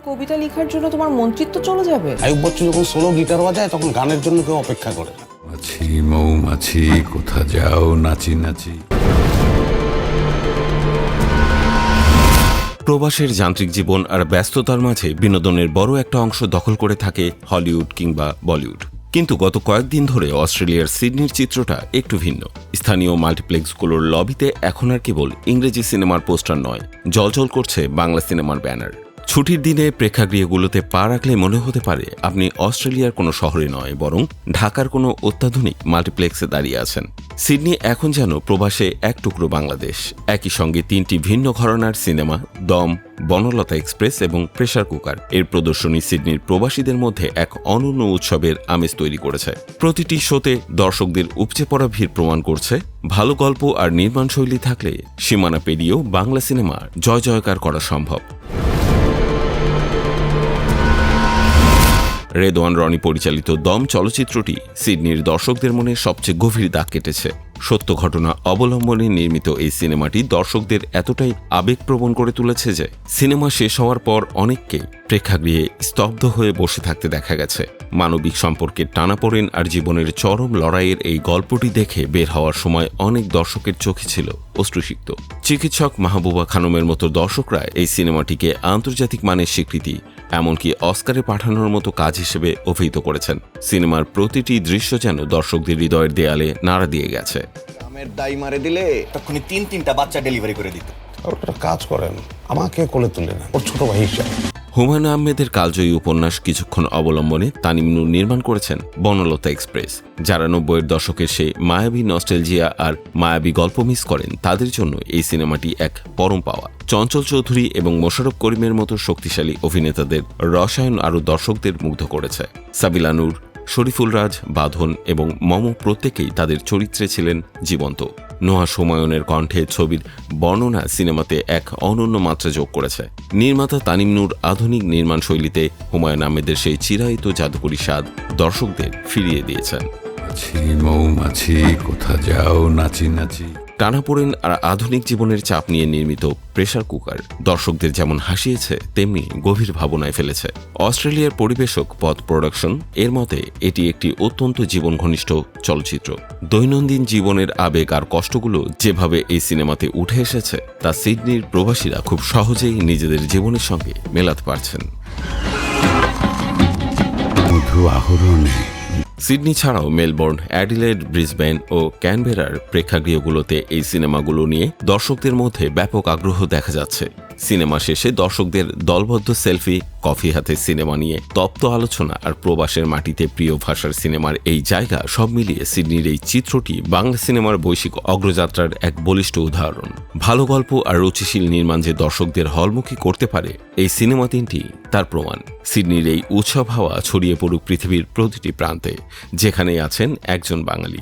কবিতা লেখার জন্য তোমার মন্ত্রিত্ব চলে যাবে? আয়ুব বচ্চন যখন সোলো গিটার বাজায় তখন গানের জন্য কেউ অপেক্ষা করে না। মাছি মৌমাছি কোথা যাও নাচি নাচি। প্রবাসের যান্ত্রিক জীবন আর ব্যস্ততার মাঝে বিনোদনের বড় একটা অংশ দখল করে থাকে হলিউড কিংবা বলিউড। কিন্তু গত কয়েকদিন ধরে অস্ট্রেলিয়ার সিডনির চিত্রটা একটু ভিন্ন। স্থানীয় মাল্টিপ্লেক্সগুলোর লবিতে এখন আর কেবল ইংরেজি সিনেমার পোস্টার নয়, জ্বলজ্বল করছে বাংলা সিনেমার ব্যানার। ছুটির দিনে প্রেক্ষাগৃহগুলোতে পা রাখলে মনে হতে পারে আপনি অস্ট্রেলিয়ার কোনো শহরে নয়, বরং ঢাকার কোনো অত্যাধুনিক মাল্টিপ্লেক্সে দাঁড়িয়ে আছেন। সিডনি এখন যেন প্রবাসে এক টুকরো বাংলাদেশ। একই সঙ্গে তিনটি ভিন্ন ঘরানার সিনেমা, দম, বনলতা এক্সপ্রেস এবং প্রেসার কুকার এর প্রদর্শনী সিডনির প্রবাসীদের মধ্যে এক অনন্য উৎসবের আমেজ তৈরি করেছে। প্রতিটি শোতে দর্শকদের উপচে পড়া ভিড় প্রমাণ করছে ভালো গল্প আর নির্মাণশৈলী থাকলে সীমানা পেরিয়েও বাংলা সিনেমা জয় জয়কার করা সম্ভব। রেদওয়ান রনি পরিচালিত দম চলচ্চিত্রটি সিডনির দর্শকদের মনে সবচেয়ে গভীর দাগ কেটেছে। সত্য ঘটনা অবলম্বনে নির্মিত এই সিনেমাটি দর্শকদের এতটাই আবেগপ্রবণ করে তুলেছে যে সিনেমা শেষ হওয়ার পর অনেককে প্রেক্ষাগৃহে স্তব্ধ হয়ে বসে থাকতে দেখা গেছে। মানবিক সম্পর্কের টানাপোড়েন আর জীবনের চরম লড়াইয়ের এই গল্পটি দেখে বের হওয়ার সময় অনেক দর্শকের চোখে ছিল অশ্রুসিক্ত। চিকিৎসক মাহবুবা খানমের মতো দর্শকরা এই সিনেমাটিকে আন্তর্জাতিক মানের স্বীকৃতি, এমনকি অস্কারে পাঠানোর মতো কাজ হিসেবে অভিহিত করেছেন। সিনেমার প্রতিটি দৃশ্য যেন দর্শকদের হৃদয়ের দেয়ালে নাড়া দিয়ে গেছে। আমের দাই মারে দিলে তখনই তিনটা বাচ্চা ডেলিভারি করে দিত। ওটা কাজ করেন, আমাকে কোলে তুলে না, ওর ছোট ভাই হিসাবে। হুমায়ুন আহমেদের কালজয়ী উপন্যাস কিছুক্ষণ অবলম্বনে তানিম নূর নির্মাণ করেছেন বনলতা এক্সপ্রেস। যারা 90-এর দশকের সেই মায়াবী নস্টেলজিয়া আর মায়াবী গল্প মিস করেন তাদের জন্য এই সিনেমাটি এক পরম পাওয়া। চঞ্চল চৌধুরী এবং মোশাররফ করিমের মতো শক্তিশালী অভিনেতাদের রসায়ন আরও দর্শকদের মুগ্ধ করেছে। সাবিলা নূর, শরীফুল রাজ, বাঁধন এবং মম প্রত্যেকেই তাদের চরিত্রে ছিলেন জীবন্ত। নোহা হুমায়ুনের কণ্ঠে ছবির বর্ণনা সিনেমাতে এক অনন্য মাত্রা যোগ করেছে। নির্মাতা তানিম নূর আধুনিক নির্মাণ শৈলীতে হুমায়ুন আহমেদের সেই চিরায়িত জাদুকরী স্বাদ দর্শকদের ফিরিয়ে দিয়েছেন। মাছি মৌমাছি কোথা যাও নাচি নাচি। টানাপোড়েন আর আধুনিক জীবনের চাপ নিয়ে নির্মিত প্রেসার কুকার দর্শকদের যেমন হাসিয়েছে তেমনি গভীর ভাবনায় ফেলেছে। অস্ট্রেলিয়ার পরিবেশক পথ প্রোডাকশন এর মতে এটি একটি অত্যন্ত জীবন ঘনিষ্ঠ চলচ্চিত্র। দৈনন্দিন জীবনের আবেগ আর কষ্টগুলো যেভাবে এই সিনেমাতে উঠে এসেছে তা সিডনির প্রবাসীরা খুব সহজেই নিজেদের জীবনের সঙ্গে মেলাতে পারছেন। মধু আহরণে সিডনি ছাড়াও মেলবোর্ন, অ্যাডিলেড, ব্রিসবেন ও ক্যানবেরার প্রেক্ষাগৃহগুলোতে এই সিনেমাগুলো নিয়ে দর্শকদের মধ্যে ব্যাপক আগ্রহ দেখা যাচ্ছে। সিনেমা শেষে দর্শকদের দলবদ্ধ সেলফি, কফি হাতে সিনেমা নিয়ে তপ্ত আলোচনা আর প্রবাসের মাটিতে প্রিয় ভাষার সিনেমার এই জায়গা সব মিলিয়ে সিডনির এই চিত্রটি বাংলা সিনেমার বৈশ্বিক অগ্রযাত্রার এক বলিষ্ঠ উদাহরণ। ভালো গল্প আর রুচিশীল নির্মাণ যে দর্শকদের হলমুখী করতে পারে, এই সিনেমা তিনটি তার প্রমাণ। সিডনির এই উৎসব হাওয়া ছড়িয়ে পড়ুক পৃথিবীর প্রতিটি প্রান্তে, যেখানেই আছেন একজন বাঙালি।